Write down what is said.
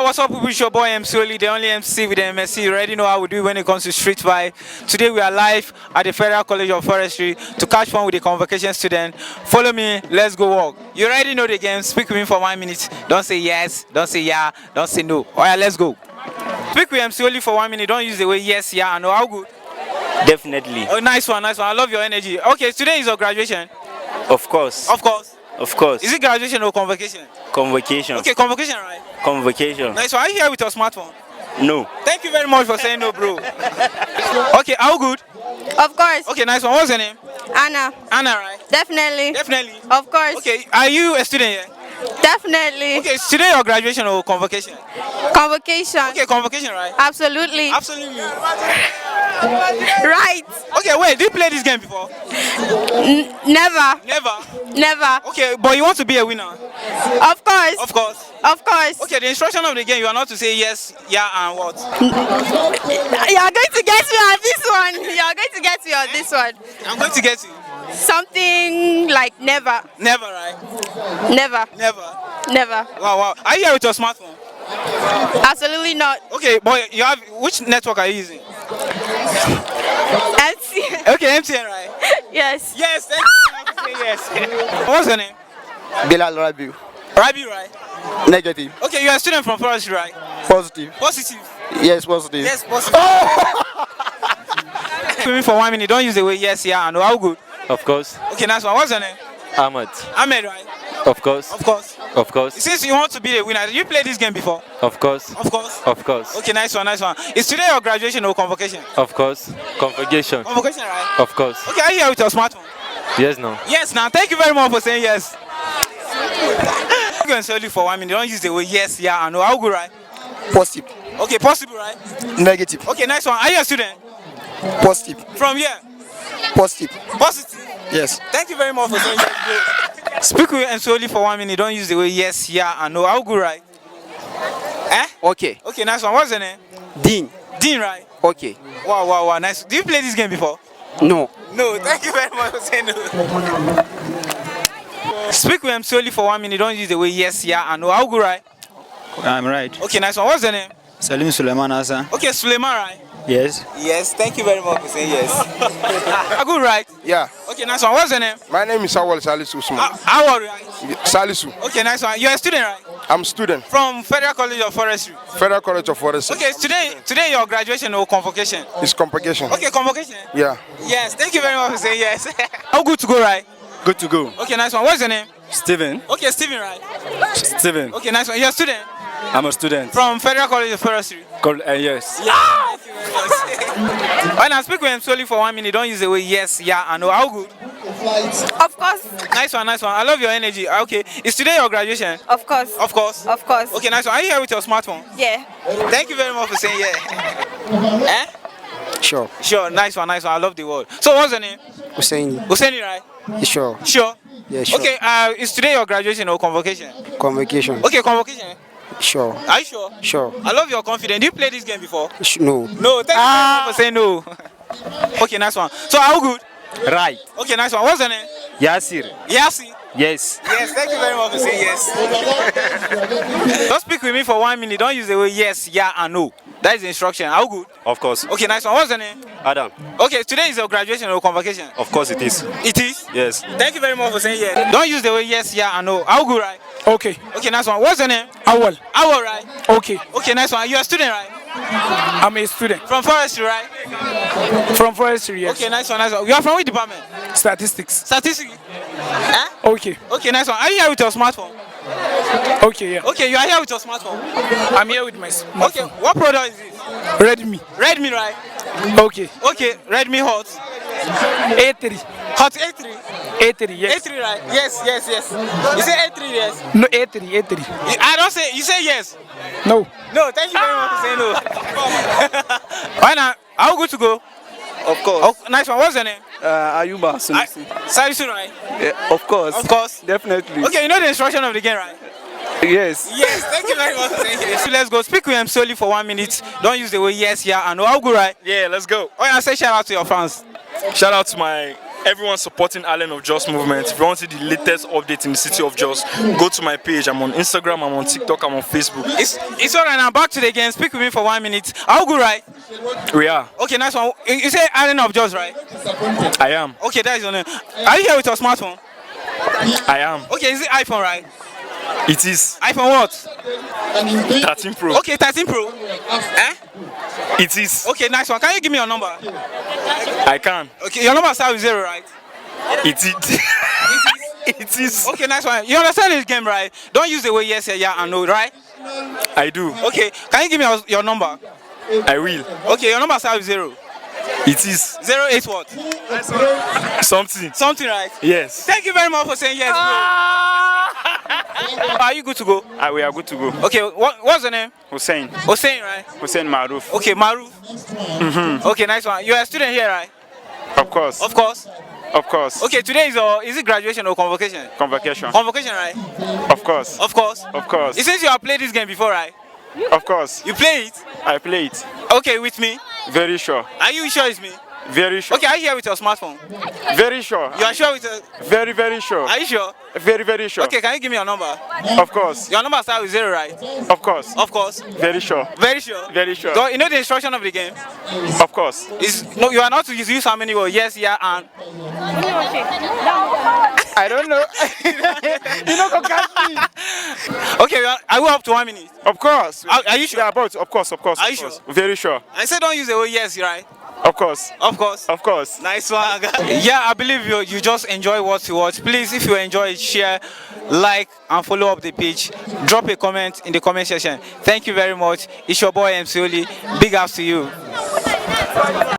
what's up, people? It's your boy MC Oli, the only MC with the MSc. You already know how we do it when it comes to street vibe. Today we are live at the Federal College of Forestry to catch fun with the convocation student. Follow me, let's go walk. You already know the game. Speak with me for 1 minute. Don't say yes, don't say yeah, don't say no. Alright, let's go. Speak with MC Oli for 1 minute. Don't use the way yes, yeah, and no. How good? Definitely. Oh, nice one, nice one. I love your energy. Okay, today is your graduation. Of course. Of course. Of course. Is it graduation or convocation? Convocation. Okay, convocation, right? Convocation. Nice one. Are you here with your smartphone? No. Thank you very much for saying no, bro. Okay, how good? Of course. Okay, nice one. What's your name? Anna. Anna, right? Definitely. Definitely. Of course. Okay, are you a student here? Definitely. Okay, is today your graduation or convocation? Convocation. Okay, convocation, right? Absolutely. Absolutely. Right. Okay, wait, did you play this game before? Never. Never. Never. Okay, but you want to be a winner? Of course. Of course. Of course. Okay, the instruction of the game, you are not to say yes, yeah, and what? You are going to get me on this one. You are going to get me on this one. I'm going to get you. Something like never. Never, right? Never. Never. Never. Wow, wow. Are you here with your smartphone? Absolutely not. Okay, but you have, which network are you using? MC. Okay, MTN, right? Yes. Yes, thank you. Say yes. What's your name? Bilal Rabiu. Rabi, right? Negative. Okay, you're a student from Forestry, right? Positive. Positive. Yes, positive. Yes, positive. For me for 1 minute, don't use the way yes, yeah, and no. How good? Of course. Okay, nice one. What's your name? Ahmed. Ahmed, right? Of course. Of course. Of course. Since you want to be a winner, you played this game before? Of course. Of course. Of course. Okay, nice one, nice one. Is today your graduation or convocation? Of course. Convocation. Convocation, right? Of course. Okay, are you here with your smartphone? Yes, no. Yes, now. Thank you very much for saying yes. You can solely for 1 minute. Don't use the way yes, yeah, and no. How good, right? Positive. Okay, possible, right? Negative. Okay, nice one. Are you a student? Positive. From here? Positive. Positive. Yes. Thank you very much for saying yes. Speak with and solely for 1 minute. Don't use the way yes, yeah, and no. How good, right? Eh? Okay. Okay, nice one. What's your name? Dean. Dean, right? Okay. Wow, wow, wow. Nice. Do you play this game before? No. No. Thank you very much for saying no. Speak with him solely for 1 minute. Don't use the way yes, yeah, and no. How good, right? I'm right. Okay, nice one. What's your name? Salim Suleiman Hassan. Okay, Suleiman, right? Yes. Yes. Thank you very much for saying yes. How good, right? Yeah. Okay, nice one. What's your name? My name is Awal Salisu Usman. How right? Salisu. Okay, nice one. You're a student, right? I'm student. From Federal College of Forestry. Federal College of Forestry. Okay, today your graduation or convocation? It's convocation. Okay, convocation. Yeah. Yes. Thank you very much for saying yes. How good to go, right? Good to go. Okay, nice one. What's your name? Steven. Okay, Steven, right? Steven. Okay, nice one. You're a student I'm a student. from Federal College of Forestry. Yes. Yeah. Thank you very much. Alright, now speak with him slowly for 1 minute. Don't use the way yes, yeah, and no. How good? Of course. Nice one, nice one. I love your energy. Okay, is today your graduation? Of course. Of course. Of course. Okay, nice one. Are you here with your smartphone? Yeah. Thank you very much for saying yeah. Eh? Sure. Sure, nice one, nice one. I love the word. So what's your name? Hussein. Hussein, right? Sure. Sure. Yeah, sure. Okay, is today your graduation or convocation? Convocation. Okay, convocation. Sure. Are you sure? Sure. I love your confidence. Do you play this game before? No. No, thank you very much for saying no. Okay, nice one. So how good? Right. Okay, nice one. What's your name? Yasir. Yasi. Yes. Yes, thank you very much for saying yes. Don't speak with me for 1 minute. Don't use the way yes, yeah, and no. That is the instruction. How good? Of course. Okay, nice one. What's your name? Adam. Okay, today is your graduation or convocation? Of course it is. It is? Yes. Thank you very much for saying yes. Don't use the way yes, yeah, and no. How good, right? Okay. Okay, nice one. What's your name? Awal. Awal, right? Okay. Okay, nice one. You're a student, right? I'm a student From Forestry, right? from Forestry. Yes. Okay, nice one, nice one. You are from which department? Statistics. Statistics. Huh? Okay. Okay, nice one. Are you here with your smartphone? Okay. Yeah. Okay, you are here with your smartphone. I'm here with my Okay, smartphone. what product is it? Redmi. Redmi, right? Okay. Okay, Redmi Hot. A3. Hot A3. A3. Yes. A3, right? Yes, yes, yes. You say A3, yes. No A3. A3. I don't say, you say yes. No. No, thank you very much for saying no. Why not? How good to go? Of course. Oh, nice one. What's your name? Ayuba Sunusi. Salisu, right? Of course. Of course. Definitely. Okay, you know the instruction of the game, right? Yes. Yes, thank you very much for saying yes. So let's go. Speak with him solely for 1 minute. Don't use the way yes, yeah, and no. How good, right? Yeah, let's go. Oh, yeah, say shout out to your fans. Shout out to my everyone supporting Island of Jos movement. If you want to see the latest update in the city of Jos, go to my page. I'm on Instagram, I'm on TikTok, I'm on Facebook. It's alright. I'm back to the game. Speak with me for 1 minute. How good, right? We are. Okay, nice one. You say Island of Jos, right? I am. Okay, that is your name. Are you here with your smartphone? I am. Okay, is it iPhone, right? It is. iPhone what? 13 Pro. Okay, 13 Pro. Eh? It is. Okay, nice one. Can you give me your number? I can. Okay, your number starts with 0, right? It is. It is. Okay, nice one. You understand this game, right? Don't use the way yes, yeah, and no, right? I do. Okay, can you give me your number? I will. Okay, your number starts with 0. It is. 08 what? Something. Something, right? Yes. Thank you very much for saying yes, bro. Are you good to go? We are good to go. Okay, what's the name? Hussein. Hussein, right? Hussein Maruf. Okay, Maruf. Okay, nice one. You're a student here, right? Of course. Of course. Of course. Okay, today is it graduation or convocation? Convocation. Convocation, right? Of course. Of course. Of course. Since you have played this game before, right? Of course. You play it? I play it. Okay, with me? Very sure. Are you sure it's me? Very sure. Okay, are you here with your smartphone? Very sure. You are sure with your... Very, very sure. Are you sure? Very, very sure. Okay, can you give me your number? Of course. Your number starts with 0, right? Of course. Of course. Very sure. Very sure? Very sure. So, you know the instruction of the game? Of course. No, you are not to use how many words? Yes, yeah, and... I don't know. You know, catch me. Okay, are we up to 1 minute? Of course. Are you sure? Yeah, but of course, of course. Are of you course. sure? Very sure. I said don't use the word yes, right? Of course. Of course. Of course. Nice one. Yeah, I believe you just enjoy what you watch. Please, if you enjoy it, share, like, and follow up the page. Drop a comment in the comment section. Thank you very much. It's your boy MC Oli. Big ups to you.